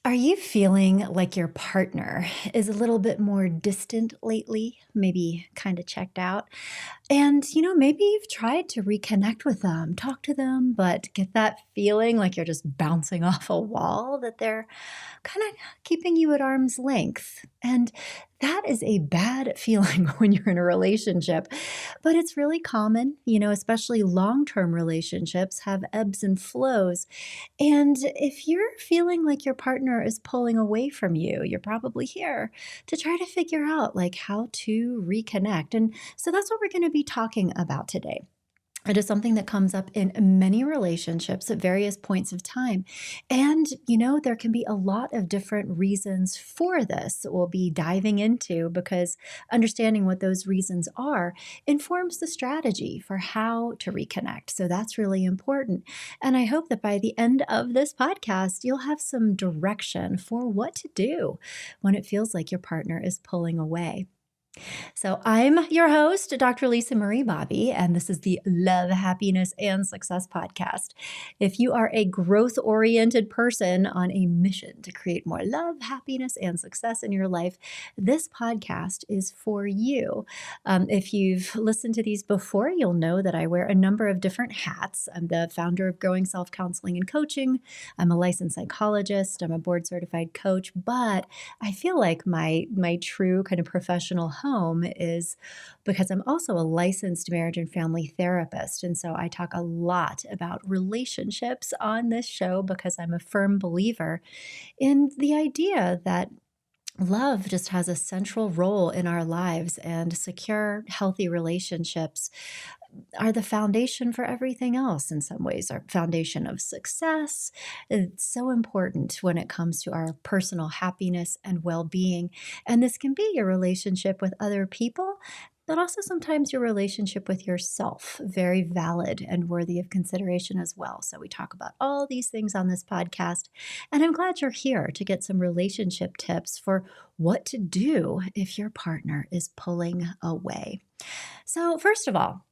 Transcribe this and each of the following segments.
Are you feeling like your partner is a little bit more distant lately? Maybe kind of checked out? And, maybe you've tried to reconnect with them, talk to them, but get that feeling like you're just bouncing off a wall, that they're kind of keeping you at arm's length. And that is a bad feeling when you're in a relationship, but it's really common, especially long term relationships have ebbs and flows. And if you're feeling like your partner is pulling away from you, you're probably here to try to figure out like how to reconnect. And so that's what we're going to be talking about today. It is something that comes up in many relationships at various points of time. And, there can be a lot of different reasons for this that we'll be diving into because understanding what those reasons are informs the strategy for how to reconnect. So that's really important. And I hope that by the end of this podcast, you'll have some direction for what to do when it feels like your partner is pulling away. So, I'm your host, Dr. Lisa Marie Bobby, and this is the Love, Happiness, and Success podcast. If you are a growth oriented person on a mission to create more love, happiness, and success in your life, this podcast is for you. If you've listened to these before, you'll know that I wear a number of different hats. I'm the founder of Growing Self Counseling and Coaching. I'm a licensed psychologist. I'm a board certified coach, but I feel like my true kind of professional home is because I'm also a licensed marriage and family therapist. And so I talk a lot about relationships on this show because I'm a firm believer in the idea that love just has a central role in our lives, and secure, healthy relationships are the foundation for everything else in some ways, our foundation of success. It's so important when it comes to our personal happiness and well being. And this can be your relationship with other people, but also sometimes your relationship with yourself, very valid and worthy of consideration as well. So, we talk about all these things on this podcast. And I'm glad you're here to get some relationship tips for what to do if your partner is pulling away. So, first of all,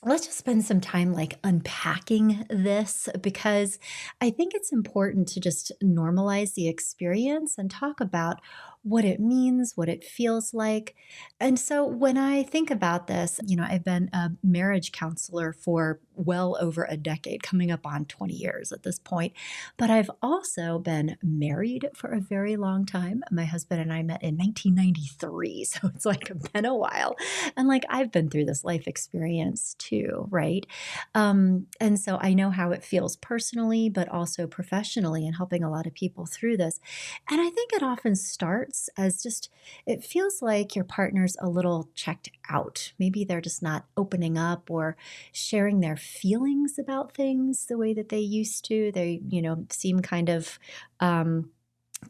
let's just spend some time like unpacking this because I think it's important to just normalize the experience and talk about what it means, what it feels like. And so when I think about this, I've been a marriage counselor for well over a decade, coming up on 20 years at this point. But I've also been married for a very long time. My husband and I met in 1993. So it's like been a while. And like I've been through this life experience too, right? And so I know how it feels personally, but also professionally in helping a lot of people through this. And I think it often starts as just, it feels like your partner's a little checked out. Maybe they're just not opening up or sharing their feelings about things the way that they used to. They, seem kind of,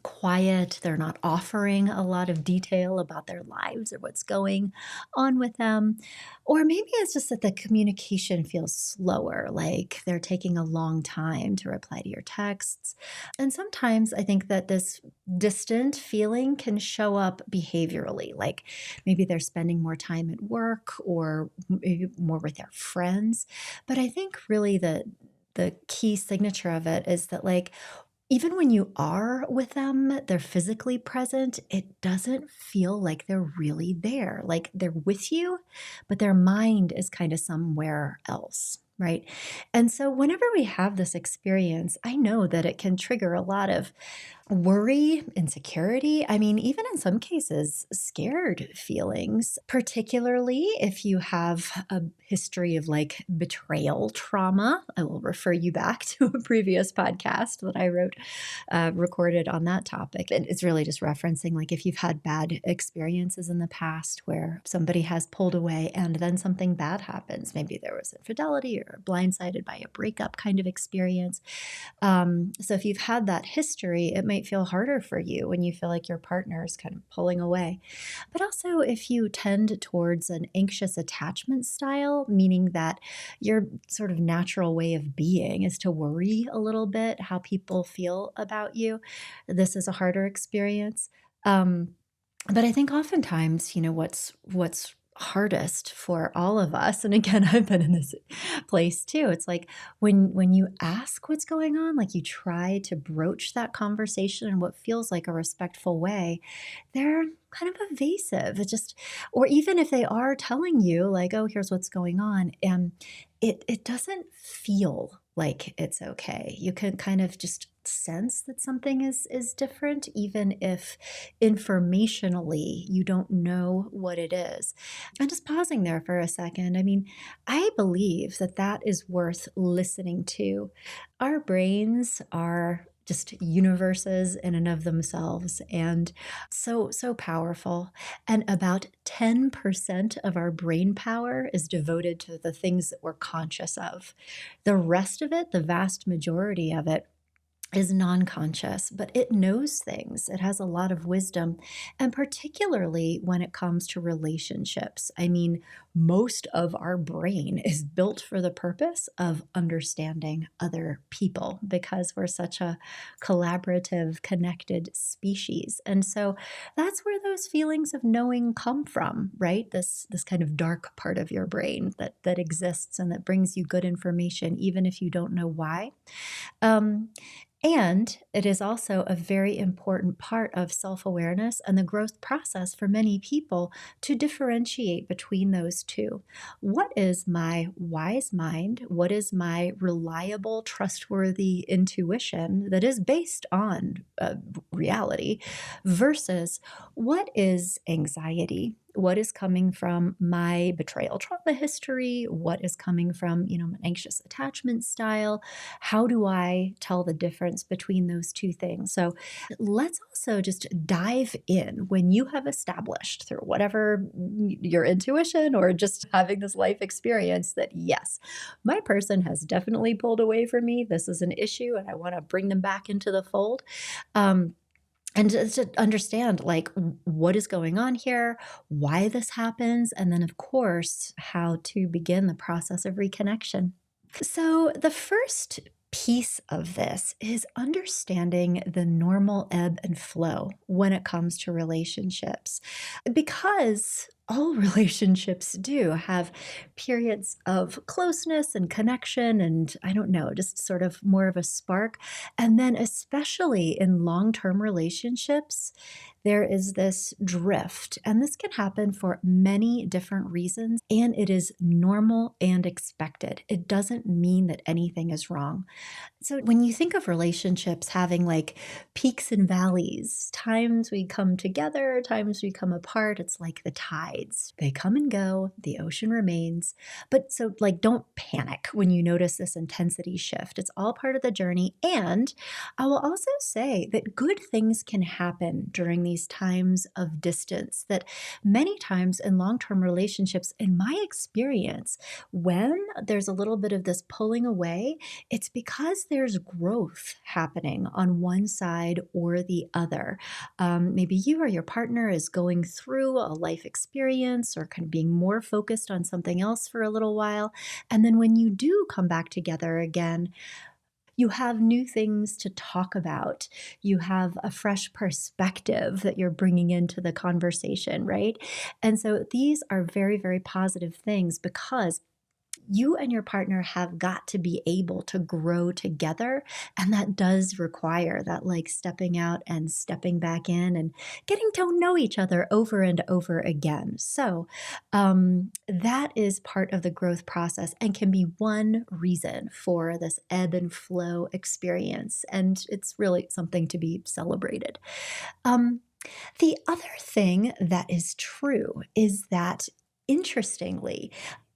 quiet. They're not offering a lot of detail about their lives or what's going on with them. Or maybe it's just that the communication feels slower, like they're taking a long time to reply to your texts. And sometimes I think that this distant feeling can show up behaviorally, like maybe they're spending more time at work or maybe more with their friends. But I think really the key signature of it is that like even when you are with them, they're physically present, it doesn't feel like they're really there. Like they're with you, but their mind is kind of somewhere else, right? And so whenever we have this experience, I know that it can trigger a lot of worry, insecurity. I mean, even in some cases, scared feelings, particularly if you have a history of like betrayal trauma. I will refer you back to a previous podcast that I wrote, recorded on that topic. And it's really just referencing like if you've had bad experiences in the past where somebody has pulled away and then something bad happens. Maybe there was infidelity or blindsided by a breakup kind of experience. So if you've had that history, it might feel harder for you when you feel like your partner is kind of pulling away. But also if you tend towards an anxious attachment style, meaning that your sort of natural way of being is to worry a little bit how people feel about you, this is a harder experience. But I think oftentimes, what's hardest for all of us, and again, I've been in this place too. It's like when you ask what's going on, like you try to broach that conversation in what feels like a respectful way, they're kind of evasive. It just, or even if they are telling you like, "Oh, here's what's going on," it doesn't feel like it's okay. You can kind of just sense that something is different, even if informationally you don't know what it is. And just pausing there for a second, I mean, I believe that that is worth listening to. Our brains are just universes in and of themselves, and so powerful. And about 10% of our brain power is devoted to the things that we're conscious of. The rest of it, the vast majority of it, is non-conscious, but it knows things. It has a lot of wisdom, and particularly when it comes to relationships. I mean, most of our brain is built for the purpose of understanding other people because we're such a collaborative, connected species. And so that's where those feelings of knowing come from, right? This kind of dark part of your brain that exists and that brings you good information even if you don't know why. Um, and it is also a very important part of self awareness and the growth process for many people to differentiate between those two. What is my wise mind? What is my reliable, trustworthy intuition that is based on reality versus what is anxiety? What is coming from my betrayal trauma history? What is coming from, an anxious attachment style? How do I tell the difference between those two things? So let's also just dive in when you have established through whatever your intuition or just having this life experience that yes, my person has definitely pulled away from me. This is an issue and I want to bring them back into the fold. Um, and just to understand like what is going on here, why this happens, and then of course how to begin the process of reconnection. So, the first piece of this is understanding the normal ebb and flow when it comes to relationships, because all relationships do have periods of closeness and connection, and I don't know, just sort of more of a spark. And then, especially in long term relationships, there is this drift, and this can happen for many different reasons, and it is normal and expected. It doesn't mean that anything is wrong. So when you think of relationships having like peaks and valleys, times we come together, times we come apart, it's like the tides. They come and go, the ocean remains. But so like don't panic when you notice this intensity shift. It's all part of the journey. And I will also say that good things can happen during these times of distance that many times in long-term relationships, in my experience, when there's a little bit of this pulling away, it's because there's growth happening on one side or the other. Maybe you or your partner is going through a life experience or kind of being more focused on something else for a little while. And then when you do come back together again, you have new things to talk about. You have a fresh perspective that you're bringing into the conversation, right? And so these are very, very positive things because you and your partner have got to be able to grow together. And that does require that like stepping out and stepping back in and getting to know each other over and over again. So that is part of the growth process and can be one reason for this ebb and flow experience. And it's really something to be celebrated. Um, the other thing that is true is that, interestingly,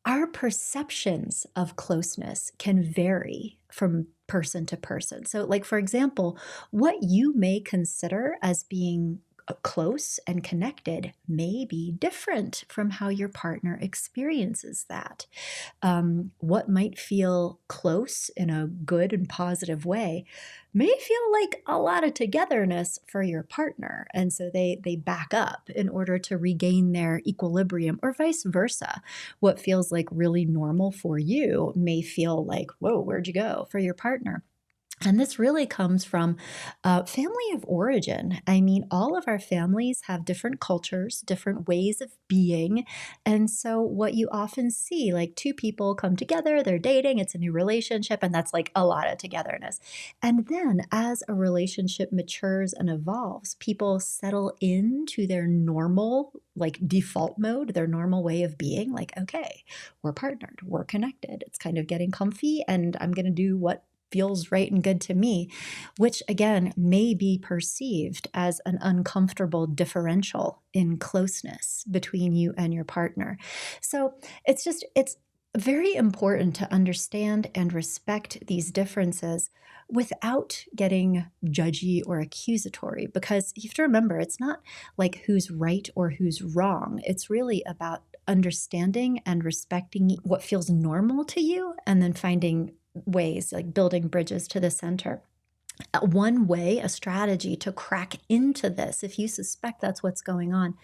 our perceptions of closeness can vary from person to person. So, like, for example, what you may consider as being close and connected may be different from how your partner experiences that. What might feel close in a good and positive way may feel like a lot of togetherness for your partner. And so they back up in order to regain their equilibrium, or vice versa. What feels like really normal for you may feel like, whoa, where'd you go for your partner? And this really comes from family of origin. I mean, all of our families have different cultures, different ways of being. And so, what you often see, like two people come together, they're dating, it's a new relationship, and that's like a lot of togetherness. And then, as a relationship matures and evolves, people settle into their normal, like default mode, their normal way of being. Like, okay, we're partnered, we're connected, it's kind of getting comfy, and I'm going to do what feels right and good to me, which again may be perceived as an uncomfortable differential in closeness between you and your partner. So it's very important to understand and respect these differences without getting judgy or accusatory, because you have to remember it's not like who's right or who's wrong. It's really about understanding and respecting what feels normal to you and then finding ways, like building bridges to the center. One way, a strategy to crack into this, if you suspect that's what's going on,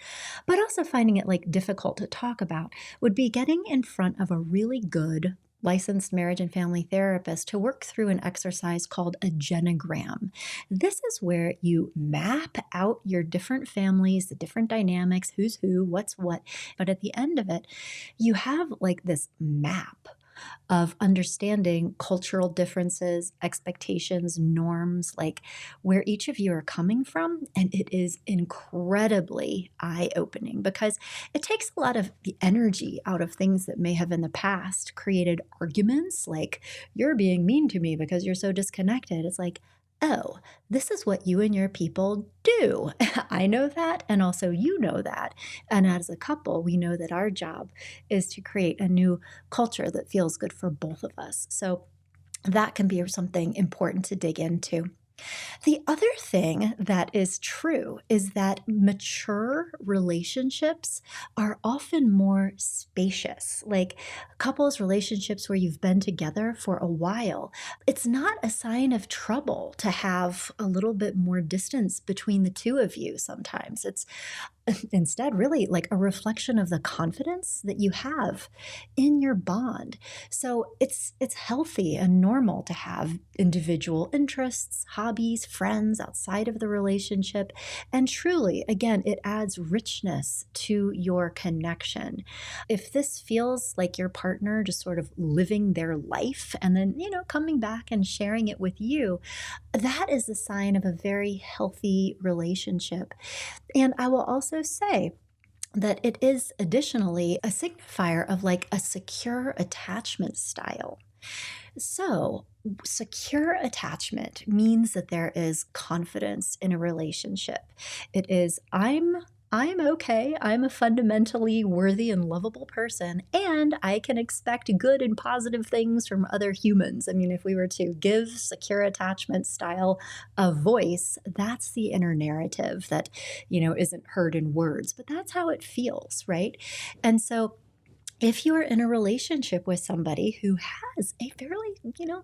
but also finding it like difficult to talk about, would be getting in front of a really good licensed marriage and family therapist to work through an exercise called a genogram. This is where you map out your different families, the different dynamics, who's who, what's what. But at the end of it, you have like this map of understanding cultural differences, expectations, norms, like where each of you are coming from. And it is incredibly eye opening because it takes a lot of the energy out of things that may have in the past created arguments, like, you're being mean to me because you're so disconnected. It's like, oh, this is what you and your people do. I know that. And also, you know that. And as a couple, we know that our job is to create a new culture that feels good for both of us. So that can be something important to dig into. The other thing that is true is that mature relationships are often more spacious. Like couples relationships where you've been together for a while, it's not a sign of trouble to have a little bit more distance between the two of you sometimes. It's instead really like a reflection of the confidence that you have in your bond. So it's healthy and normal to have individual interests, hobbies, friends outside of the relationship, and truly again it adds richness to your connection. If this feels like your partner just sort of living their life and then coming back and sharing it with you, that is a sign of a very healthy relationship. And I will also say that it is additionally a signifier of like a secure attachment style. So, secure attachment means that there is confidence in a relationship. It is I'm okay. I'm a fundamentally worthy and lovable person, and I can expect good and positive things from other humans. I mean, if we were to give secure attachment style a voice, that's the inner narrative that, isn't heard in words, but that's how it feels, right? And so if you are in a relationship with somebody who has a fairly,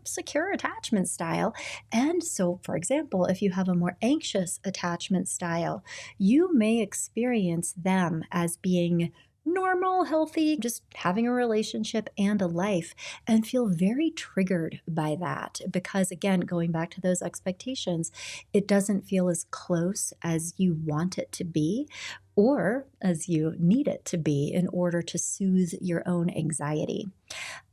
secure attachment style, and so, for example, if you have a more anxious attachment style, you may experience them as being normal, healthy, just having a relationship and a life, and feel very triggered by that. Because, again, going back to those expectations, it doesn't feel as close as you want it to be or as you need it to be in order to soothe your own anxiety.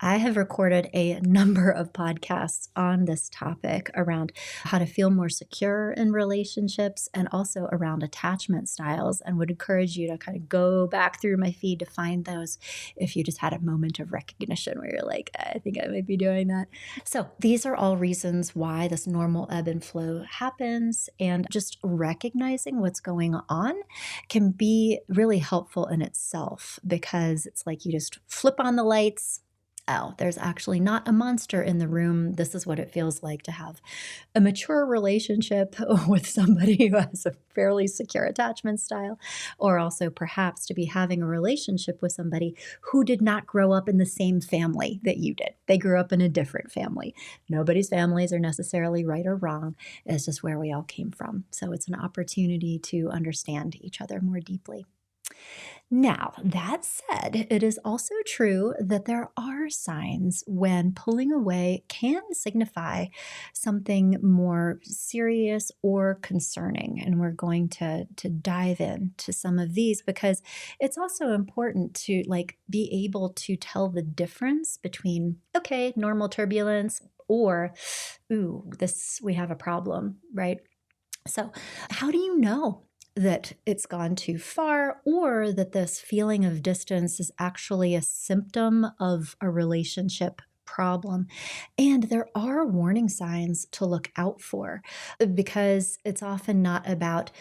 I have recorded a number of podcasts on this topic around how to feel more secure in relationships and also around attachment styles, and would encourage you to kind of go back through my feed to find those if you just had a moment of recognition where you're like, I think I might be doing that. So these are all reasons why this normal ebb and flow happens, and just recognizing what's going on can be really helpful in itself, because it's like you just flip on the lights. Oh, there's actually not a monster in the room. This is what it feels like to have a mature relationship with somebody who has a fairly secure attachment style, or also perhaps to be having a relationship with somebody who did not grow up in the same family that you did. They grew up in a different family. Nobody's families are necessarily right or wrong. It's just where we all came from. So it's an opportunity to understand each other more deeply. Now, that said, it is also true that there are signs when pulling away can signify something more serious or concerning. And we're going to dive into some of these because it's also important to be able to tell the difference between, okay, normal turbulence or, ooh, this, we have a problem, right? So, how do you know that it's gone too far or that this feeling of distance is actually a symptom of a relationship problem? And there are warning signs to look out for because it's often not about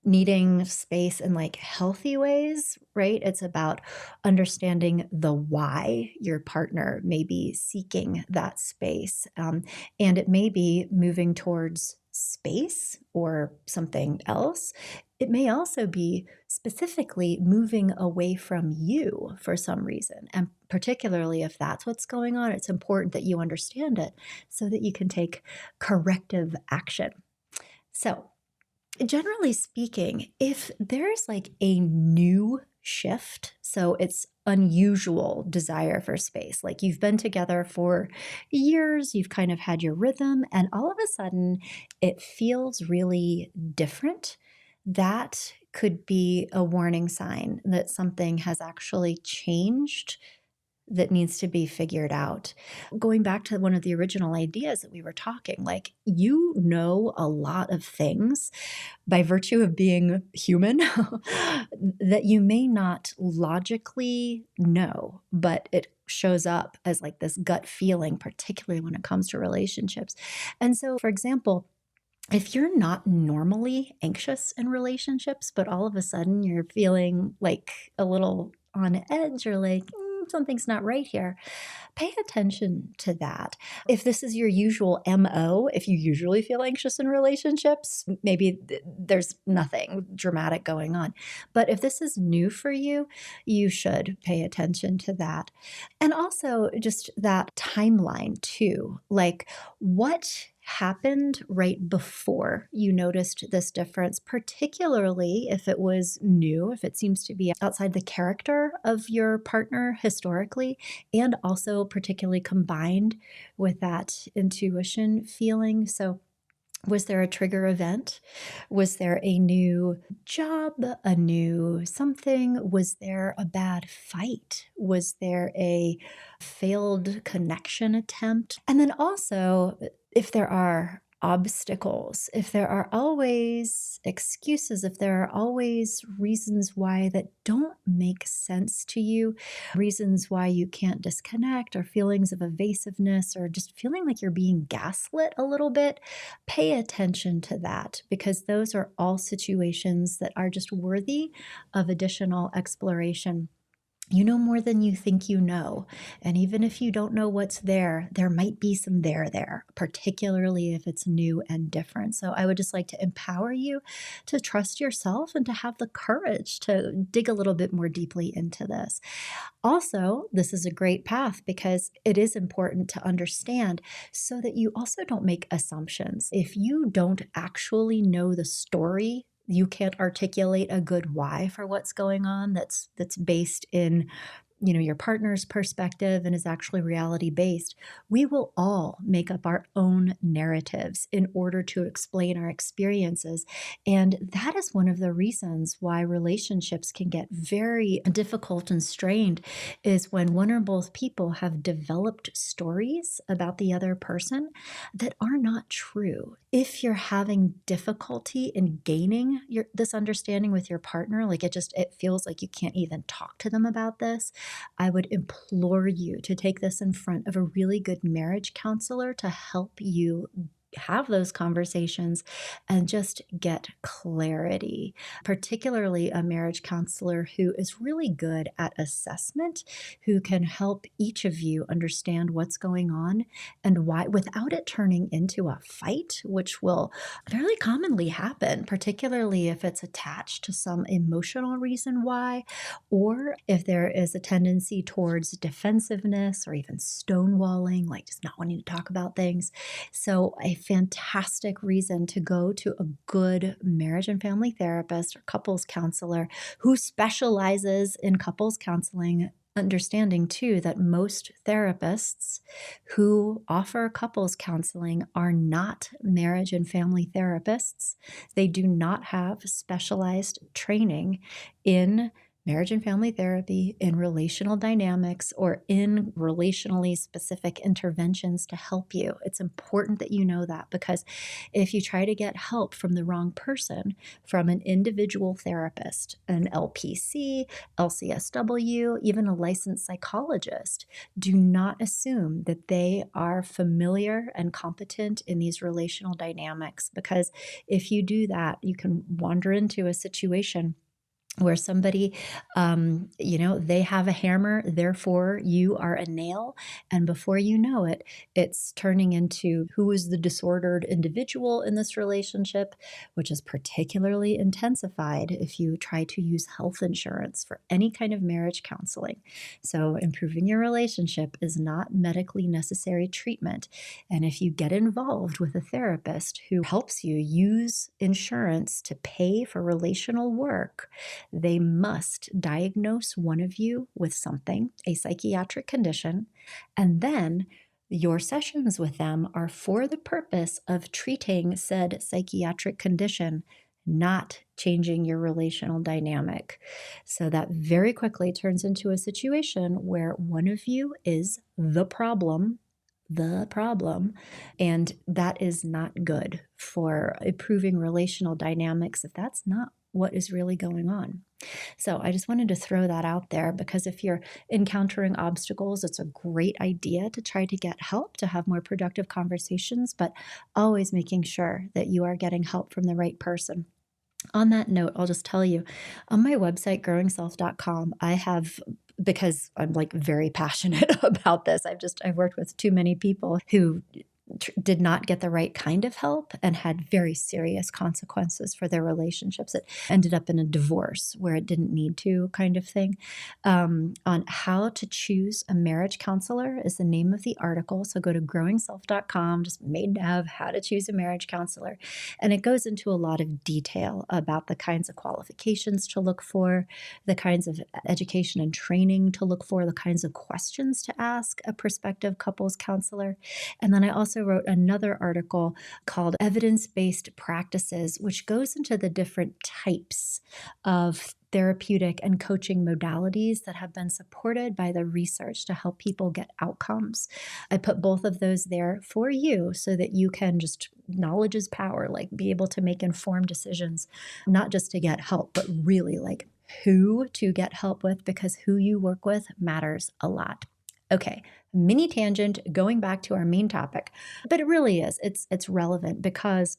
needing space in healthy ways, right? It's about understanding the why your partner may be seeking that space. And it may be moving towards space or something else. It may also be specifically moving away from you for some reason. And particularly if that's what's going on, it's important that you understand it so that you can take corrective action. So, generally speaking, if there's a new shift, so it's unusual desire for space, like you've been together for years, you've kind of had your rhythm, and all of a sudden it feels really different, that could be a warning sign that something has actually changed that needs to be figured out. Going back to one of the original ideas that we were talking, you know a lot of things by virtue of being human that you may not logically know, but it shows up as this gut feeling, particularly when it comes to relationships. And so, for example, if you're not normally anxious in relationships, but all of a sudden you're feeling a little on edge or something's not right here, pay attention to that. If this is your usual MO, if you usually feel anxious in relationships, maybe there's nothing dramatic going on. But if this is new for you, you should pay attention to that. And also just that timeline too. What happened right before you noticed this difference, particularly if it was new, if it seems to be outside the character of your partner historically, and also particularly combined with that intuition feeling. So, was there a trigger event? Was there a new job, a new something? Was there a bad fight? Was there a failed connection attempt? And then also, if there are obstacles, if there are always excuses, if there are always reasons why that don't make sense to you, reasons why you can't disconnect, or feelings of evasiveness, or just feeling like you're being gaslit a little bit, pay attention to that because those are all situations that are just worthy of additional exploration. You know more than you think you know. And even if you don't know what's there, there might be some there, particularly if it's new and different. So I would just like to empower you to trust yourself and to have the courage to dig a little bit more deeply into this. Also, this is a great path because it is important to understand so that you also don't make assumptions. If you don't actually know the story, you can't articulate a good why for what's going on that's based in your partner's perspective and is actually reality based. We will all make up our own narratives in order to explain our experiences. And that is one of the reasons why relationships can get very difficult and strained is when one or both people have developed stories about the other person that are not true. If you're having difficulty in gaining this understanding with your partner, it feels like you can't even talk to them about this, I would implore you to take this in front of a really good marriage counselor to help you have those conversations and just get clarity, particularly a marriage counselor who is really good at assessment, who can help each of you understand what's going on and why without it turning into a fight, which will fairly commonly happen, particularly if it's attached to some emotional reason why, or if there is a tendency towards defensiveness or even stonewalling, just not wanting to talk about things. So if fantastic reason to go to a good marriage and family therapist or couples counselor who specializes in couples counseling. Understanding too that most therapists who offer couples counseling are not marriage and family therapists. They do not have specialized training in marriage and family therapy, in relational dynamics, or in relationally specific interventions to help you. It's important that you know that, because if you try to get help from the wrong person, from an individual therapist, an LPC, LCSW, even a licensed psychologist, do not assume that they are familiar and competent in these relational dynamics, because if you do that, you can wander into a situation where somebody, they have a hammer, therefore you are a nail. And before you know it, it's turning into who is the disordered individual in this relationship, which is particularly intensified if you try to use health insurance for any kind of marriage counseling. So improving your relationship is not medically necessary treatment. And if you get involved with a therapist who helps you use insurance to pay for relational work, they must diagnose one of you with something, a psychiatric condition, and then your sessions with them are for the purpose of treating said psychiatric condition, not changing your relational dynamic. So that very quickly turns into a situation where one of you is the problem, and that is not good for improving relational dynamics if that's not what is really going on. So I just wanted to throw that out there, because if you're encountering obstacles, it's a great idea to try to get help to have more productive conversations, but always making sure that you are getting help from the right person. On that note, I'll just tell you, on my website, growingself.com, I have, because I'm like very passionate about this, I've worked with too many people who did not get the right kind of help and had very serious consequences for their relationships. It ended up in a divorce where it didn't need to, kind of thing. On how to choose a marriage counselor is the name of the article. So go to growingself.com, just made to have how to choose a marriage counselor. And it goes into a lot of detail about the kinds of qualifications to look for, the kinds of education and training to look for, the kinds of questions to ask a prospective couples counselor. And then I also wrote another article called Evidence-Based Practices, which goes into the different types of therapeutic and coaching modalities that have been supported by the research to help people get outcomes. I put both of those there for you so that you can just, knowledge is power, like be able to make informed decisions, not just to get help, but really like who to get help with, because who you work with matters a lot. Okay, mini tangent, going back to our main topic, but it really is. It's relevant because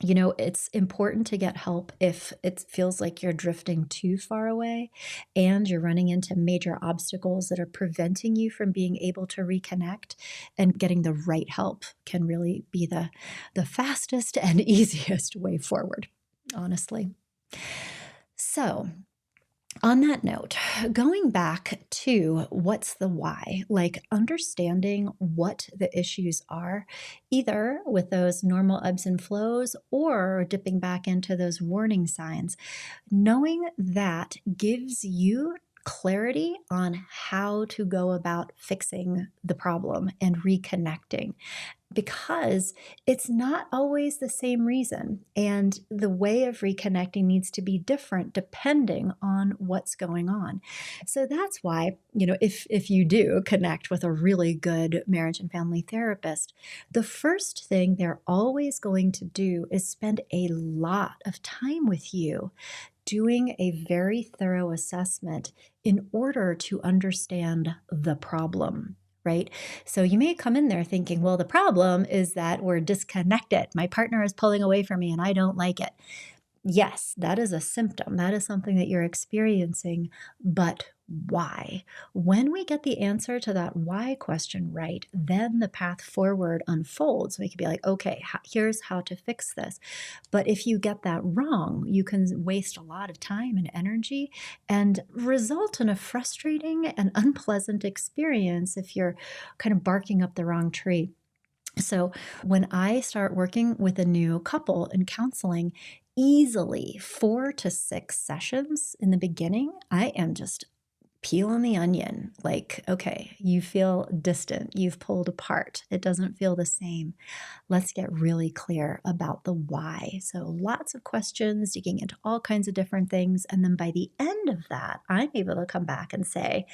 it's important to get help if it feels like you're drifting too far away and you're running into major obstacles that are preventing you from being able to reconnect. And getting the right help can really be the fastest and easiest way forward, honestly. So, on that note, going back to what's the why, like understanding what the issues are, either with those normal ebbs and flows or dipping back into those warning signs, knowing that gives you clarity on how to go about fixing the problem and reconnecting, because it's not always the same reason. And the way of reconnecting needs to be different depending on what's going on. So that's why, if you do connect with a really good marriage and family therapist, the first thing they're always going to do is spend a lot of time with you doing a very thorough assessment in order to understand the problem. Right? So you may come in there thinking, well, the problem is that we're disconnected. My partner is pulling away from me and I don't like it. Yes, that is a symptom. That is something that you're experiencing, but why? When we get the answer to that why question right, then the path forward unfolds. We can be like, okay, here's how to fix this. But if you get that wrong, you can waste a lot of time and energy and result in a frustrating and unpleasant experience if you're kind of barking up the wrong tree. So when I start working with a new couple in counseling, easily 4 to 6 sessions in the beginning, I am just peeling the onion. Like, okay, you feel distant, you've pulled apart, it doesn't feel the same. Let's get really clear about the why. So, lots of questions, digging into all kinds of different things. And then by the end of that, I'm able to come back and say,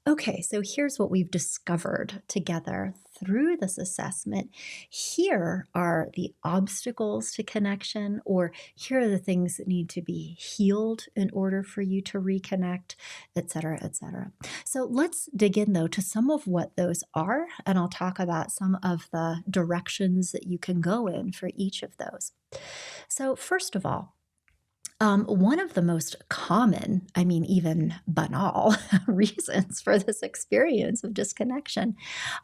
okay, so here's what we've discovered together through this assessment. Here are the obstacles to connection, or here are the things that need to be healed in order for you to reconnect, et cetera, et cetera. So let's dig in though to some of what those are, and I'll talk about some of the directions that you can go in for each of those. So, first of all, one of the most common, I mean, even banal reasons for this experience of disconnection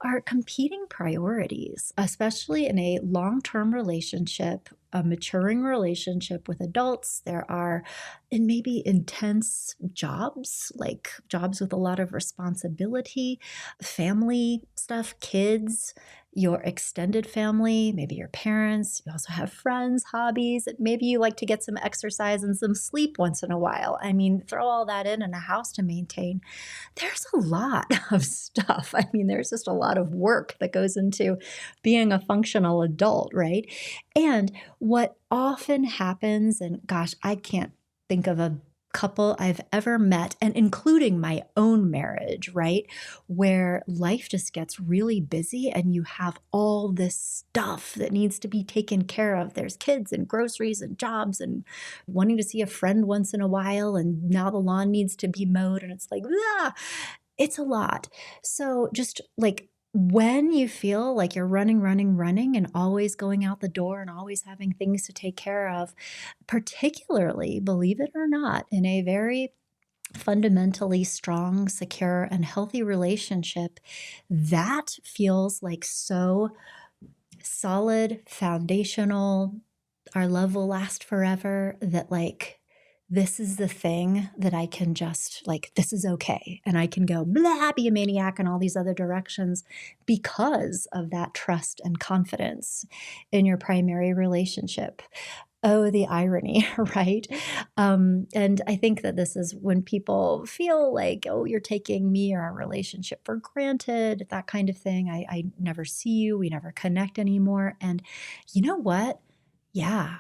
are competing priorities, especially in a long term relationship, a maturing relationship with adults. There are, and maybe intense jobs, like jobs with a lot of responsibility, family stuff, kids, your extended family, maybe your parents. You also have friends, hobbies. Maybe you like to get some exercise and some sleep once in a while. I mean, throw all that in a house to maintain. There's a lot of stuff. I mean, there's just a lot of work that goes into being a functional adult, right? And what often happens, and gosh, I can't think of a couple I've ever met, and including my own marriage, right? Where life just gets really busy and you have all this stuff that needs to be taken care of. There's kids and groceries and jobs and wanting to see a friend once in a while. And now the lawn needs to be mowed. And it's like, ah, it's a lot. So just like when you feel like you're running, running, running, and always going out the door and always having things to take care of, particularly, believe it or not, in a very fundamentally strong, secure, and healthy relationship, that feels like so solid, foundational. Our love will last forever, that like this is the thing that I can just like, this is okay. And I can go blah, be a maniac and all these other directions because of that trust and confidence in your primary relationship. Oh, the irony, right? And I think that this is when people feel like, oh, you're taking me or our relationship for granted, that kind of thing. I never see you, we never connect anymore. And you know what? Yeah,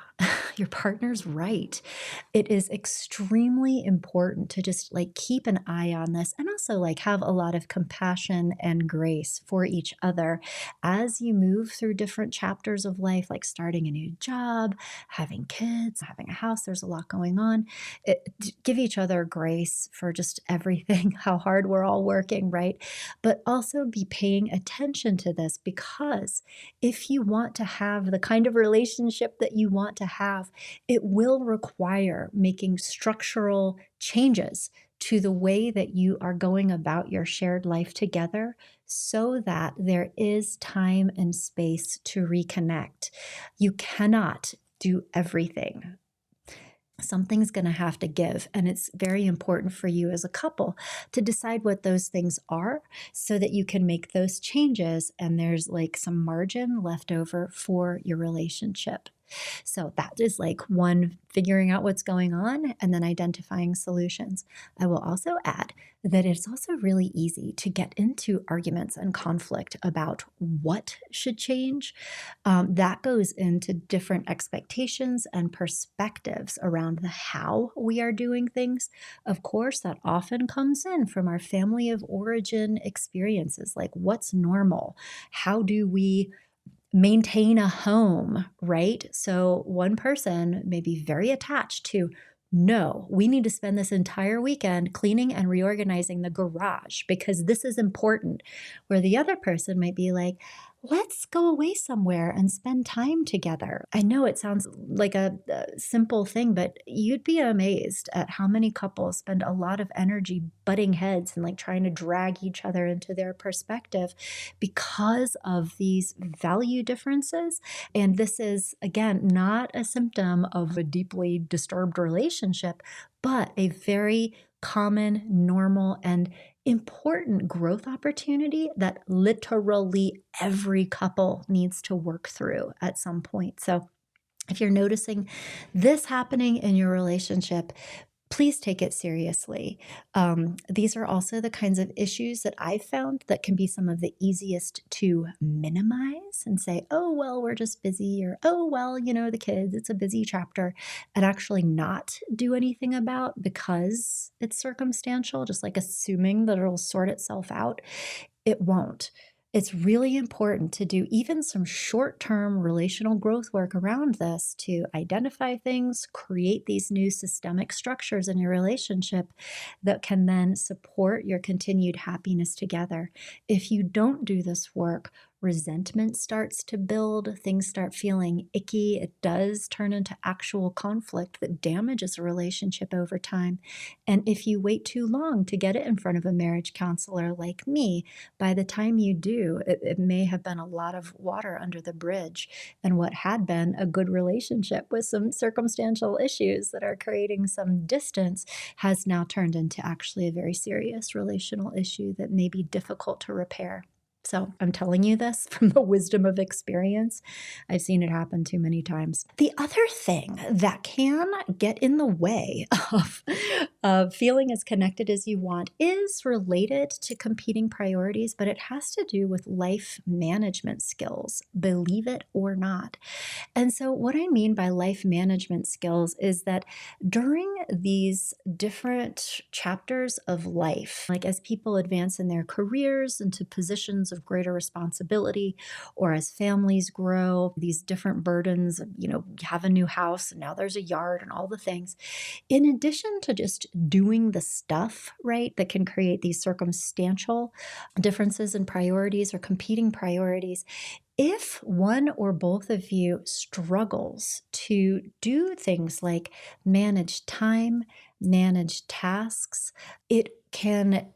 your partner's right. It is extremely important to just like keep an eye on this and also like have a lot of compassion and grace for each other as you move through different chapters of life, like starting a new job, having kids, having a house. There's a lot going on. Give each other grace for just everything, how hard we're all working, right? But also be paying attention to this, because if you want to have the kind of relationship that you want to have, it will require making structural changes to the way that you are going about your shared life together so that there is time and space to reconnect. You cannot do everything. Something's going to have to give. And it's very important for you as a couple to decide what those things are so that you can make those changes and there's like some margin left over for your relationship. So that is like one, figuring out what's going on and then identifying solutions. I will also add that it's also really easy to get into arguments and conflict about what should change. That goes into different expectations and perspectives around the how we are doing things. Of course, that often comes in from our family of origin experiences, like what's normal? How do we maintain a home, right? So one person may be very attached to, no, we need to spend this entire weekend cleaning and reorganizing the garage because this is important. Where the other person might be like, let's go away somewhere and spend time together. I know it sounds like a simple thing, but you'd be amazed at how many couples spend a lot of energy butting heads and like trying to drag each other into their perspective because of these value differences. And this is, again, not a symptom of a deeply disturbed relationship, but a very common, normal, and important growth opportunity that literally every couple needs to work through at some point. So, if you're noticing this happening in your relationship, please take it seriously. These are also the kinds of issues that I've found that can be some of the easiest to minimize and say, oh, well, we're just busy, or oh, well, the kids, it's a busy chapter, and actually not do anything about because it's circumstantial, just like assuming that it'll sort itself out. It won't. It's really important to do even some short term relational growth work around this to identify things, create these new systemic structures in your relationship that can then support your continued happiness together. If you don't do this work, resentment starts to build, things start feeling icky. It does turn into actual conflict that damages a relationship over time. And if you wait too long to get it in front of a marriage counselor like me, by the time you do, it may have been a lot of water under the bridge. And what had been a good relationship with some circumstantial issues that are creating some distance has now turned into actually a very serious relational issue that may be difficult to repair. So I'm telling you this from the wisdom of experience. I've seen it happen too many times. The other thing that can get in the way of feeling as connected as you want is related to competing priorities, but it has to do with life management skills, believe it or not. And so, what I mean by life management skills is that during these different chapters of life, like as people advance in their careers into positions of greater responsibility, or as families grow, these different burdens, you have a new house and now there's a yard and all the things. In addition to just doing the stuff, right, that can create these circumstantial differences in priorities or competing priorities, if one or both of you struggles to do things like manage time, manage tasks, it can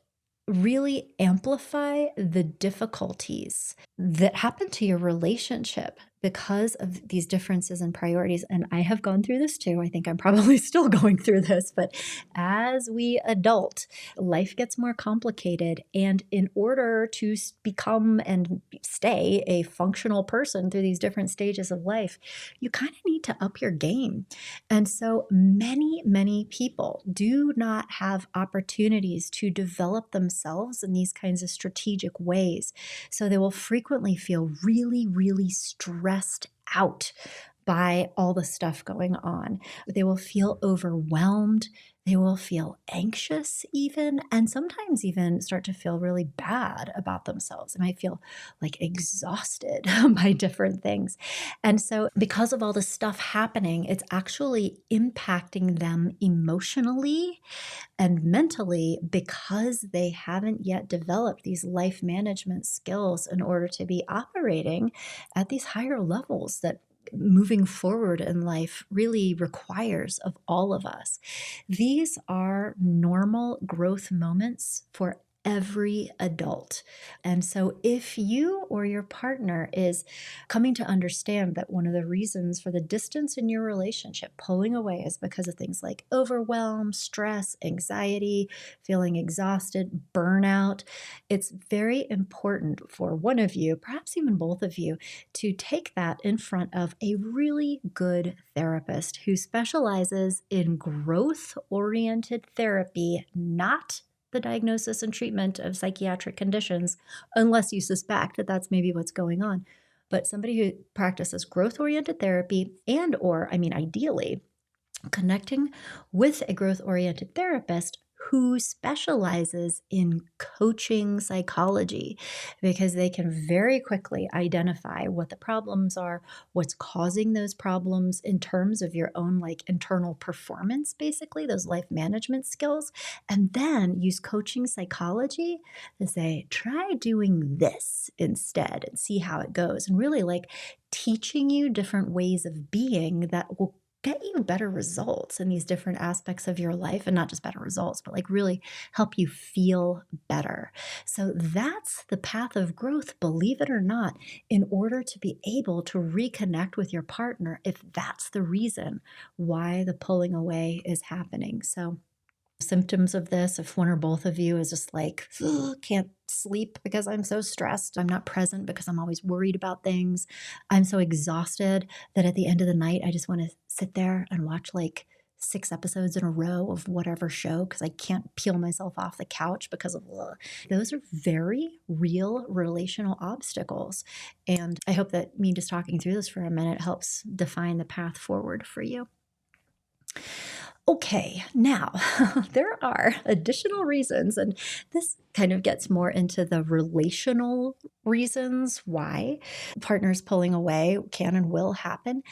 really amplify the difficulties that happen to your relationship because of these differences in priorities. And I have gone through this too. I think I'm probably still going through this, but as we adult, life gets more complicated. And in order to become and stay a functional person through these different stages of life, you kind of need to up your game. And so many, many people do not have opportunities to develop themselves in these kinds of strategic ways. So they will frequently feel really, really stressed out by all the stuff going on. They will feel overwhelmed. They will feel anxious, even, and sometimes even start to feel really bad about themselves. They might feel like exhausted by different things. And so, because of all this stuff happening, it's actually impacting them emotionally and mentally because they haven't yet developed these life management skills in order to be operating at these higher levels that moving forward in life really requires of all of us. These are normal growth moments for every adult. And so if you or your partner is coming to understand that one of the reasons for the distance in your relationship pulling away is because of things like overwhelm, stress, anxiety, feeling exhausted, burnout, it's very important for one of you, perhaps even both of you, to take that in front of a really good therapist who specializes in growth-oriented therapy, not the diagnosis and treatment of psychiatric conditions, unless you suspect that that's maybe what's going on. But somebody who practices growth-oriented therapy and or, ideally, connecting with a growth-oriented therapist who specializes in coaching psychology, because they can very quickly identify what the problems are, what's causing those problems in terms of your own internal performance, basically those life management skills, and then use coaching psychology to say, try doing this instead and see how it goes, and really teaching you different ways of being that will get you better results in these different aspects of your life, and not just better results, but really help you feel better. So that's the path of growth, believe it or not, in order to be able to reconnect with your partner if that's the reason why the pulling away is happening. So symptoms of this, if one or both of you is just like, "Ugh, can't sleep because I'm so stressed. I'm not present because I'm always worried about things. I'm so exhausted that at the end of the night, I just want to sit there and watch like 6 episodes in a row of whatever show because I can't peel myself off the couch because of ugh." Those are very real relational obstacles. And I hope that me just talking through this for a minute helps define the path forward for you. Okay, now there are additional reasons, and this kind of gets more into the relational reasons why partners pulling away can and will happen.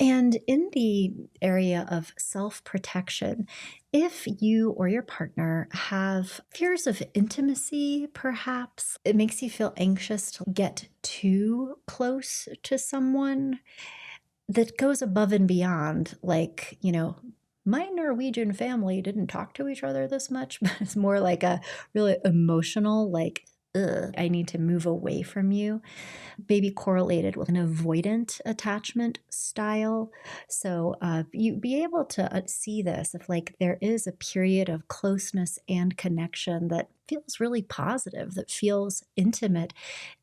And in the area of self protection, if you or your partner have fears of intimacy, perhaps it makes you feel anxious to get too close to someone that goes above and beyond, like, my Norwegian family didn't talk to each other this much, but it's more like a really emotional, like, ugh, I need to move away from you, maybe correlated with an avoidant attachment style. So you be able to see this if like there is a period of closeness and connection that feels really positive, that feels intimate,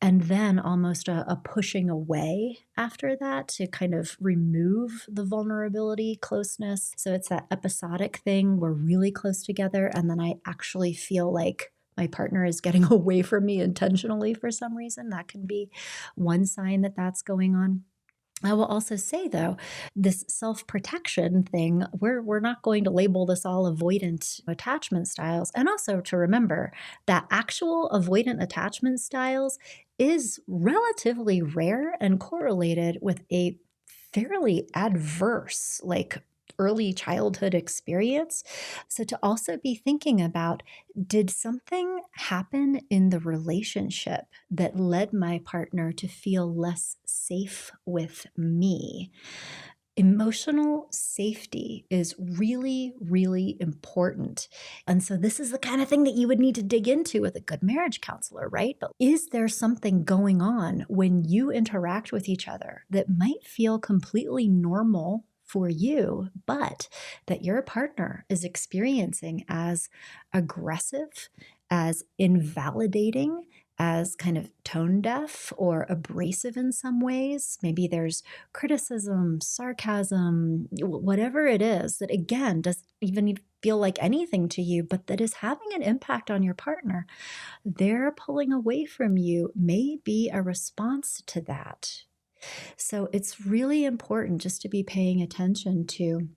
and then almost a pushing away after that to kind of remove the vulnerability, closeness. So it's that episodic thing. We're really close together, and then I actually feel like my partner is getting away from me intentionally for some reason. That can be one sign that that's going on. I will also say, though, this self protection thing, we're not going to label this all avoidant attachment styles. And also to remember that actual avoidant attachment styles is relatively rare and correlated with a fairly adverse, like early childhood experience. So to also be thinking about, did something happen in the relationship that led my partner to feel less safe with me? Emotional safety is really, really important. And so, this is the kind of thing that you would need to dig into with a good marriage counselor, right? But is there something going on when you interact with each other that might feel completely normal for you, but that your partner is experiencing as aggressive, as invalidating, as kind of tone deaf or abrasive in some ways? Maybe there's criticism, sarcasm, whatever it is that, again, doesn't even feel like anything to you, but that is having an impact on your partner. They're pulling away from you may be a response to that. So it's really important just to be paying attention to,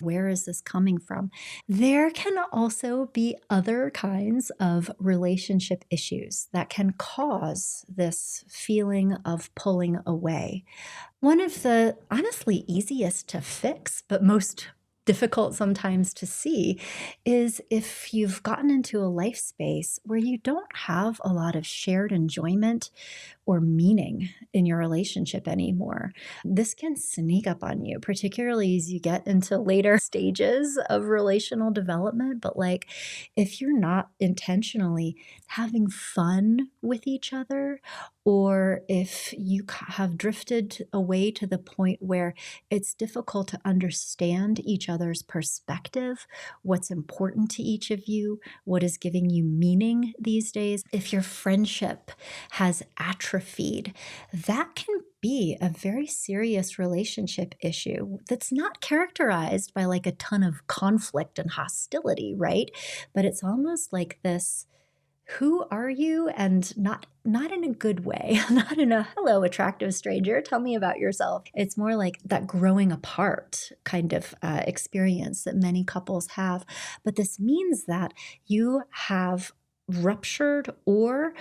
where is this coming from? There can also be other kinds of relationship issues that can cause this feeling of pulling away. One of the honestly easiest to fix, but most difficult sometimes to see, is if you've gotten into a life space where you don't have a lot of shared enjoyment or meaning in your relationship anymore. This can sneak up on you, particularly as you get into later stages of relational development. But like, if you're not intentionally having fun with each other, or if you have drifted away to the point where it's difficult to understand each other's perspective, what's important to each of you, what is giving you meaning these days, if your friendship has atrophied, that can be a very serious relationship issue that's not characterized by like a ton of conflict and hostility, right? But it's almost like this, who are you? And not in a good way, not in a hello, attractive stranger, tell me about yourself. It's more like that growing apart kind of experience that many couples have. But this means that you have ruptured, or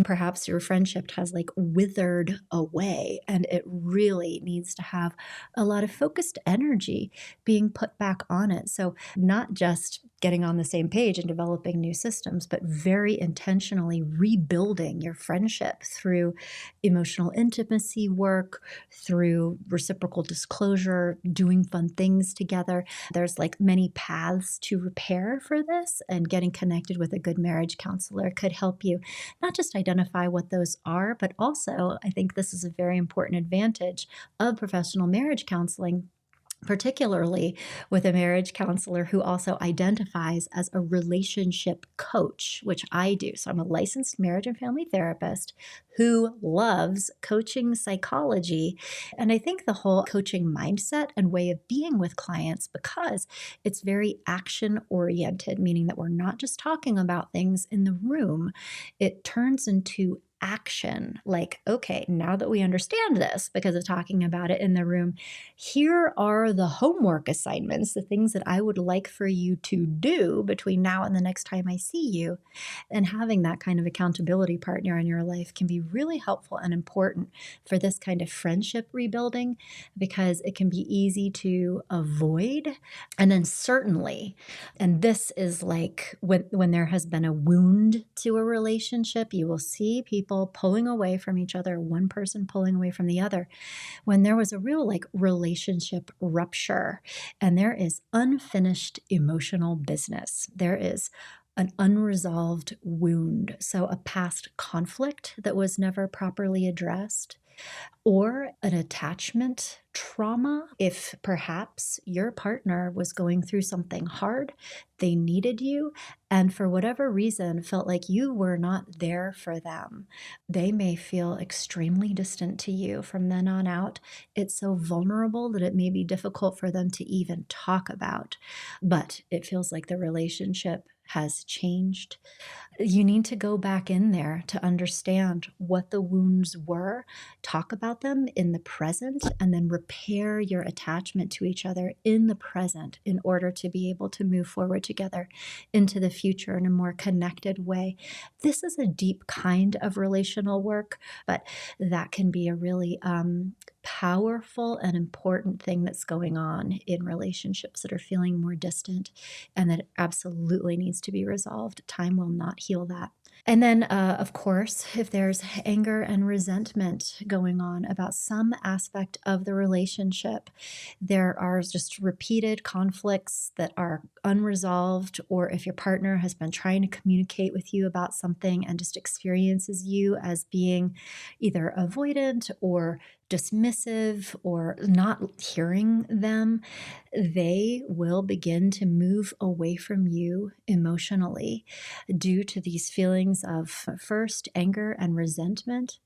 perhaps your friendship has like withered away, and it really needs to have a lot of focused energy being put back on it. So not just getting on the same page and developing new systems, but very intentionally rebuilding your friendship through emotional intimacy work, through reciprocal disclosure, doing fun things together. There's like many paths to repair for this, and getting connected with a good marriage counselor could help you not just identify what those are, but also, I think this is a very important advantage of professional marriage counseling, particularly with a marriage counselor who also identifies as a relationship coach, which I do. So I'm a licensed marriage and family therapist who loves coaching psychology. And I think the whole coaching mindset and way of being with clients, because it's very action oriented, meaning that we're not just talking about things in the room, it turns into action. Like, okay, now that we understand this because of talking about it in the room, here are the homework assignments, the things that I would like for you to do between now and the next time I see you. And having that kind of accountability partner in your life can be really helpful and important for this kind of friendship rebuilding because it can be easy to avoid. And then certainly, and this is like when there has been a wound to a relationship, you will see people pulling away from each other, one person pulling away from the other when there was a real like relationship rupture and there is unfinished emotional business. There is an unresolved wound. So a past conflict that was never properly addressed or an attachment trauma. If perhaps your partner was going through something hard, they needed you, and for whatever reason felt like you were not there for them, they may feel extremely distant to you from then on out. It's so vulnerable that it may be difficult for them to even talk about, but it feels like the relationship has changed. You need to go back in there to understand what the wounds were, talk about them in the present, and then repair your attachment to each other in the present in order to be able to move forward together into the future in a more connected way. This is a deep kind of relational work, but that can be a really powerful and important thing that's going on in relationships that are feeling more distant and that absolutely needs to be resolved. Time will not heal that. And then, of course, if there's anger and resentment going on about some aspect of the relationship, there are just repeated conflicts that are unresolved, or if your partner has been trying to communicate with you about something and just experiences you as being either avoidant or dismissive or not hearing them, they will begin to move away from you emotionally due to these feelings of first anger and resentment.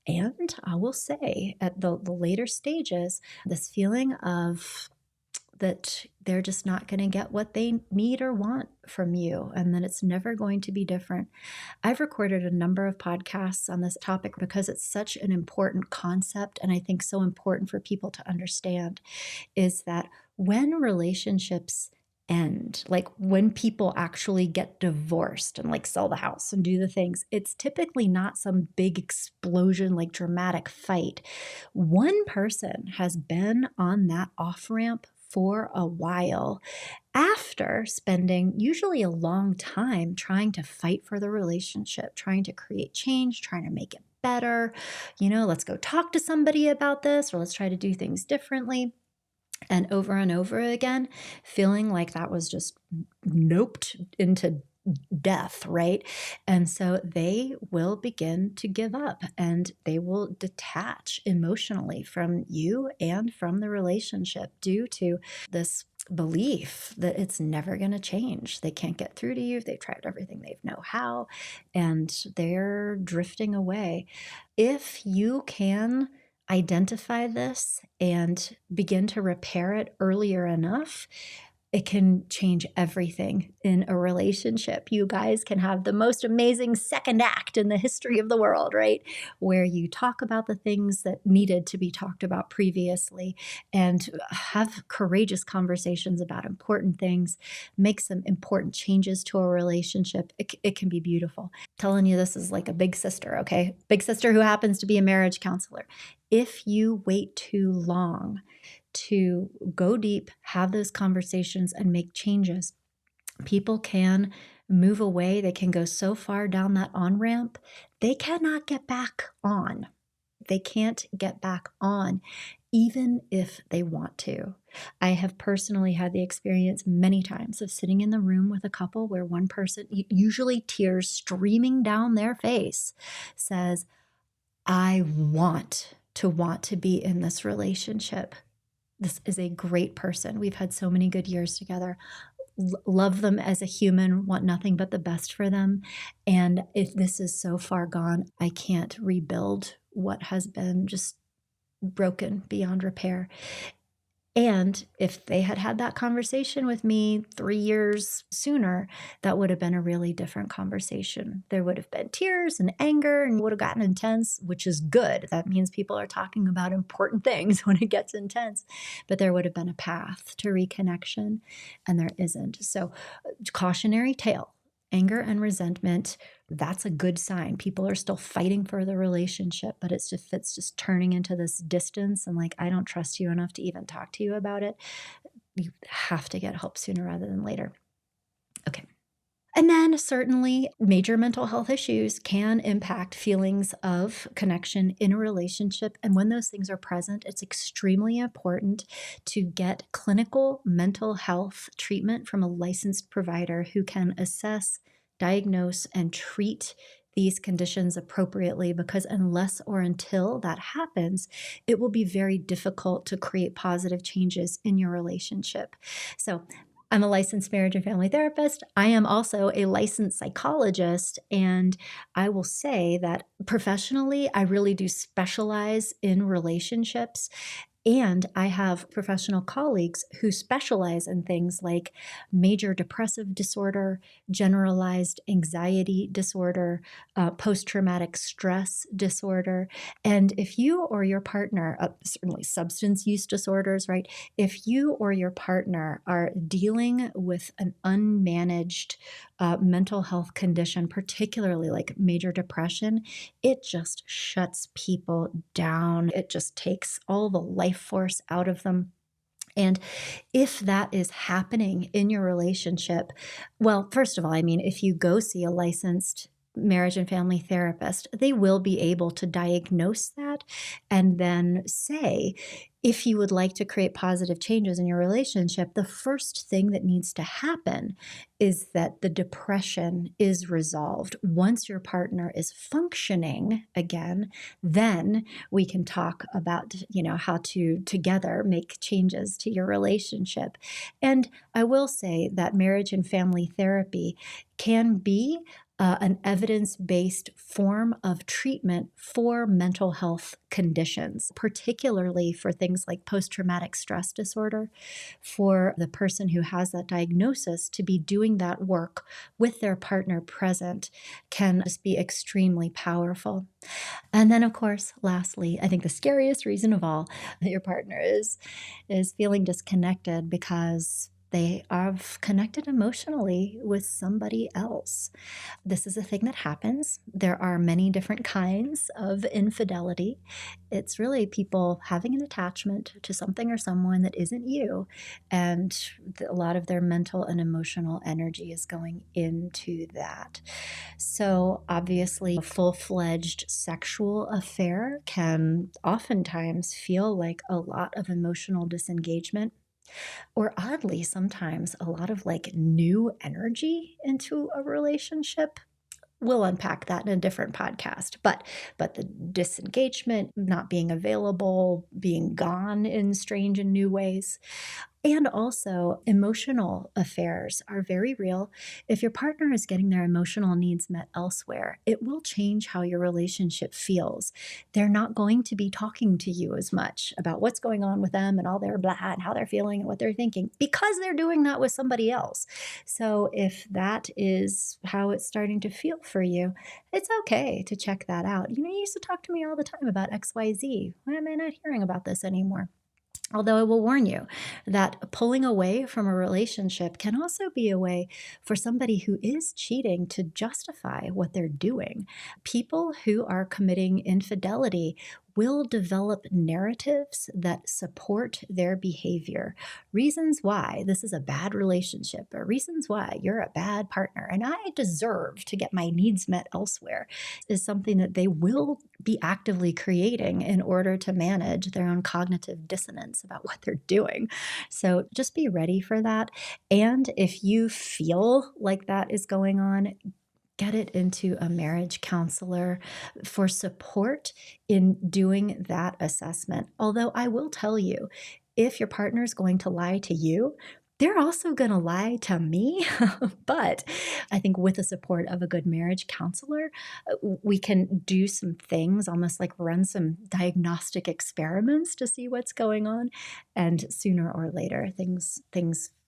And I will say at the later stages, this feeling of that they're just not going to get what they need or want from you, and that it's never going to be different. I've recorded a number of podcasts on this topic because it's such an important concept, and I think so important for people to understand, is that when relationships end, like when people actually get divorced and like sell the house and do the things, it's typically not some big explosion, like dramatic fight. One person has been on that off ramp for a while after spending usually a long time trying to fight for the relationship, trying to create change, trying to make it better. Let's go talk to somebody about this, or let's try to do things differently. And over again, feeling like that was just noped into death, right? And so they will begin to give up and they will detach emotionally from you and from the relationship due to this belief that it's never going to change. They can't get through to you. They've tried everything they know how, and they're drifting away. If you can identify this and begin to repair it earlier enough, it can change everything in a relationship. You guys can have the most amazing second act in the history of the world, right? Where you talk about the things that needed to be talked about previously and have courageous conversations about important things, make some important changes to a relationship. It can be beautiful. Telling you this is like a big sister, okay? Big sister who happens to be a marriage counselor. If you wait too long to go deep, have those conversations, and make changes, people can move away. They can go so far down that on-ramp, they cannot get back on. They can't get back on, even if they want to. I have personally had the experience many times of sitting in the room with a couple where one person, usually tears streaming down their face, says, I want to be in this relationship, This is a great person. We've had so many good years together. Love them as a human, want nothing but the best for them. And if this is so far gone, I can't rebuild what has been just broken beyond repair. And if they had had that conversation with me 3 years sooner, that would have been a really different conversation. There would have been tears and anger and would have gotten intense, which is good. That means people are talking about important things when it gets intense. But there would have been a path to reconnection, and there isn't. So, cautionary tale. Anger and resentment, that's a good sign. People are still fighting for the relationship, but it's just turning into this distance and like, I don't trust you enough to even talk to you about it. You have to get help sooner rather than later. Okay. And then certainly major mental health issues can impact feelings of connection in a relationship. And when those things are present, it's extremely important to get clinical mental health treatment from a licensed provider who can assess, diagnose, and treat these conditions appropriately, because unless or until that happens, it will be very difficult to create positive changes in your relationship. So I'm a licensed marriage and family therapist. I am also a licensed psychologist. And I will say that professionally, I really do specialize in relationships. And I have professional colleagues who specialize in things like major depressive disorder, generalized anxiety disorder, post traumatic stress disorder. And if you or your partner, certainly substance use disorders, right? If you or your partner are dealing with an unmanaged mental health condition, particularly like major depression, it just shuts people down. It just takes all the life force out of them. And if that is happening in your relationship, well, first of all, I mean, if you go see a licensed marriage and family therapist, they will be able to diagnose that and then say, if you would like to create positive changes in your relationship, the first thing that needs to happen is that the depression is resolved. Once your partner is functioning again, then we can talk about, how to together make changes to your relationship. And I will say that marriage and family therapy can be an evidence-based form of treatment for mental health conditions, particularly for things like post-traumatic stress disorder. For the person who has that diagnosis to be doing that work with their partner present can just be extremely powerful. And then, of course, lastly, I think the scariest reason of all that your partner is feeling disconnected because they are connected emotionally with somebody else. This is a thing that happens. There are many different kinds of infidelity. It's really people having an attachment to something or someone that isn't you, and a lot of their mental and emotional energy is going into that. So, obviously, a full fledged sexual affair can oftentimes feel like a lot of emotional disengagement, or oddly, sometimes a lot of like new energy into a relationship. We'll unpack that in a different podcast. But the disengagement, not being available, being gone in strange and new ways, and also, emotional affairs are very real. If your partner is getting their emotional needs met elsewhere, it will change how your relationship feels. They're not going to be talking to you as much about what's going on with them and all their blah and how they're feeling and what they're thinking because they're doing that with somebody else. So, if that is how it's starting to feel for you, it's okay to check that out. You used to talk to me all the time about XYZ. Why am I not hearing about this anymore? Although I will warn you that pulling away from a relationship can also be a way for somebody who is cheating to justify what they're doing. People who are committing infidelity will develop narratives that support their behavior. Reasons why this is a bad relationship, or reasons why you're a bad partner and I deserve to get my needs met elsewhere, is something that they will be actively creating in order to manage their own cognitive dissonance about what they're doing. So just be ready for that. And if you feel like that is going on, get it into a marriage counselor for support in doing that assessment. Although I will tell you, if your partner is going to lie to you, they're also going to lie to me. But I think with the support of a good marriage counselor, we can do some things, almost like run some diagnostic experiments to see what's going on. And sooner or later, things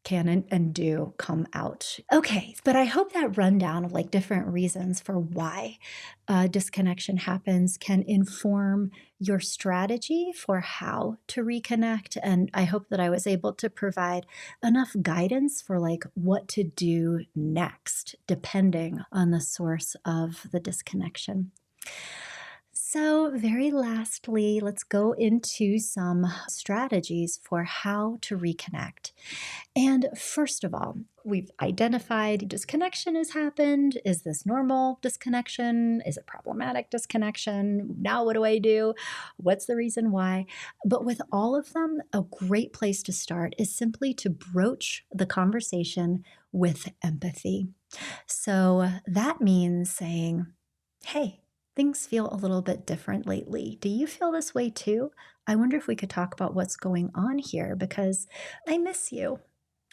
can and do come out. Okay, but I hope that rundown of like different reasons for why disconnection happens can inform your strategy for how to reconnect. And I hope that I was able to provide enough guidance for like what to do next, depending on the source of the disconnection. So, very lastly, let's go into some strategies for how to reconnect. And first of all, we've identified disconnection has happened. Is this normal disconnection? Is it problematic disconnection? Now, what do I do? What's the reason why? But with all of them, a great place to start is simply to broach the conversation with empathy. So that means saying, hey, things feel a little bit different lately. Do you feel this way too? I wonder if we could talk about what's going on here because I miss you.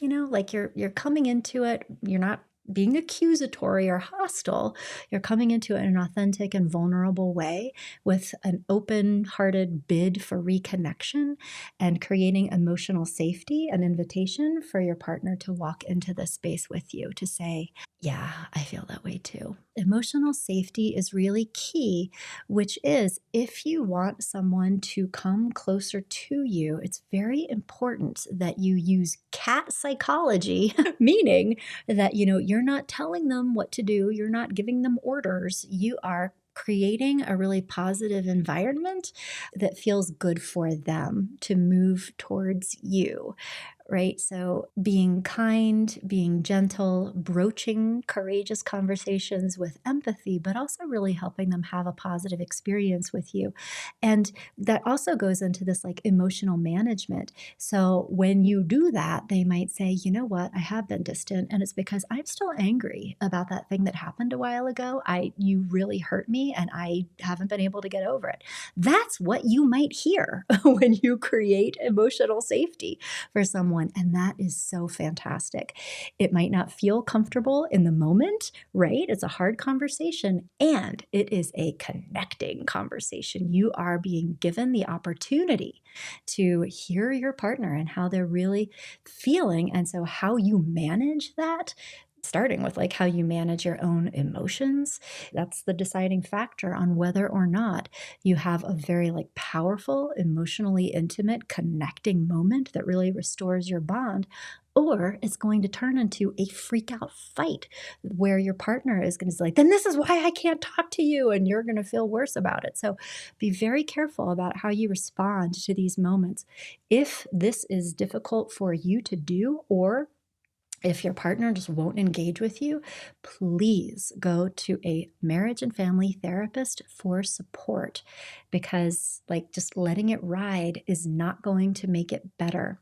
You know, like you're coming into it, you're not being accusatory or hostile. You're coming into it in an authentic and vulnerable way with an open-hearted bid for reconnection and creating emotional safety, an invitation for your partner to walk into this space with you to say, yeah, I feel that way too. Emotional safety is really key, which is if you want someone to come closer to you, it's very important that you use cat psychology, meaning that, you're not telling them what to do, you're not giving them orders, you are creating a really positive environment that feels good for them to move towards you, right? So being kind, being gentle, broaching courageous conversations with empathy, but also really helping them have a positive experience with you. And that also goes into this like emotional management. So when you do that, they might say, you know what, I have been distant and it's because I'm still angry about that thing that happened a while ago. You really hurt me and I haven't been able to get over it. That's what you might hear when you create emotional safety for someone. And that is so fantastic. It might not feel comfortable in the moment, right? It's a hard conversation and it is a connecting conversation. You are being given the opportunity to hear your partner and how they're really feeling. And so, how you manage that, starting with like how you manage your own emotions, that's the deciding factor on whether or not you have a very like powerful, emotionally intimate, connecting moment that really restores your bond, or it's going to turn into a freak out fight where your partner is going to say like, then this is why I can't talk to you, and you're going to feel worse about it. So be very careful about how you respond to these moments. If this is difficult for you to do, or if your partner just won't engage with you, please go to a marriage and family therapist for support because, like, just letting it ride is not going to make it better.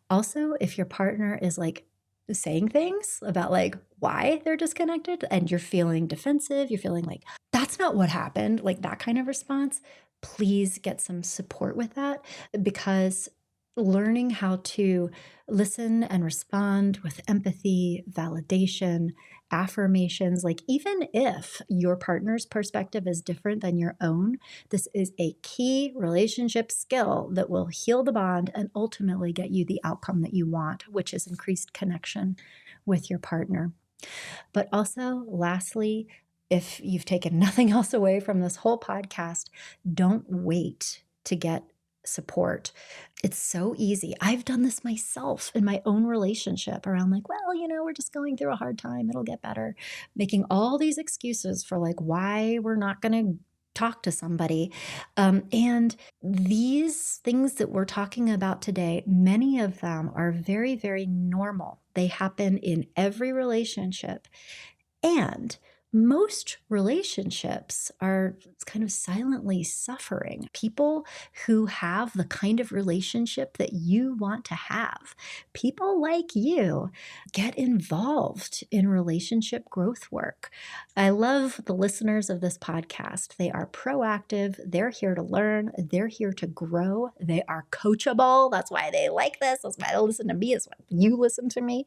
Also, if your partner is like saying things about like why they're disconnected and you're feeling defensive, you're feeling like that's not what happened, like that kind of response, please get some support with that because learning how to listen and respond with empathy, validation, affirmations, like even if your partner's perspective is different than your own, this is a key relationship skill that will heal the bond and ultimately get you the outcome that you want, which is increased connection with your partner. But also, lastly, if you've taken nothing else away from this whole podcast, don't wait to get support. It's so easy. I've done this myself in my own relationship around like, well, we're just going through a hard time. It'll get better. Making all these excuses for like why we're not going to talk to somebody. And these things that we're talking about today, many of them are very, very normal. They happen in every relationship. And most relationships are kind of silently suffering. People who have the kind of relationship that you want to have, people like you, get involved in relationship growth work. I love the listeners of this podcast. They are proactive, they're here to learn, they're here to grow, they are coachable. That's why they like this. That's why they listen to me, is why you listen to me.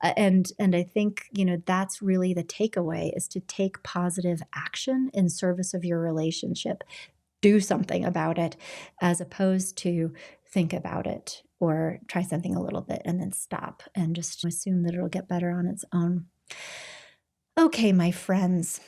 And I think, that's really the takeaway, is to take positive action in service of your relationship. Do something about it, as opposed to think about it or try something a little bit and then stop and just assume that it'll get better on its own. Okay, my friends,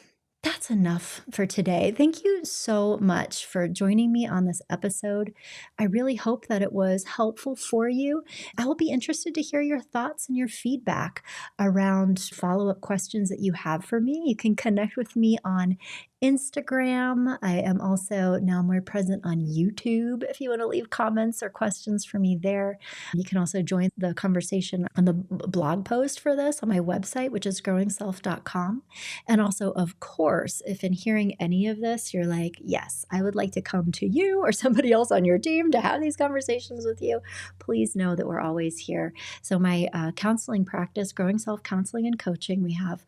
that's enough for today. Thank you so much for joining me on this episode. I really hope that it was helpful for you. I will be interested to hear your thoughts and your feedback around follow up questions that you have for me. You can connect with me on Instagram. I am also now more present on YouTube if you want to leave comments or questions for me there. You can also join the conversation on the blog post for this on my website, which is growingself.com. And also, of course, if in hearing any of this, you're like, yes, I would like to come to you or somebody else on your team to have these conversations with you, please know that we're always here. So my counseling practice, Growing Self Counseling and Coaching, we have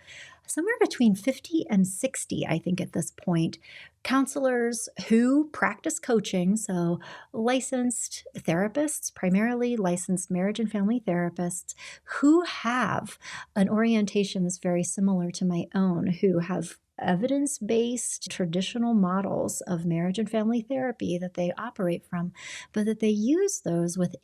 somewhere between 50 and 60, I think, at this point, counselors who practice coaching. So, licensed therapists, primarily licensed marriage and family therapists, who have an orientation that's very similar to my own, who have evidence-based traditional models of marriage and family therapy that they operate from, but that they use those within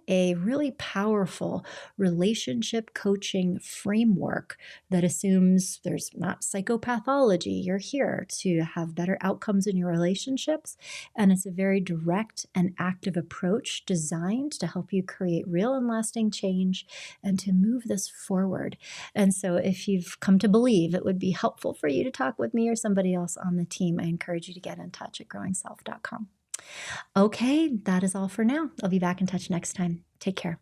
a really powerful relationship coaching framework that assumes there's not psychopathology. You're here to have better outcomes in your relationships. And it's a very direct and active approach designed to help you create real and lasting change and to move this forward. And so if you've come to believe it would be helpful for you to talk with me or somebody else on the team, I encourage you to get in touch at growingself.com. Okay, that is all for now. I'll be back in touch next time. Take care.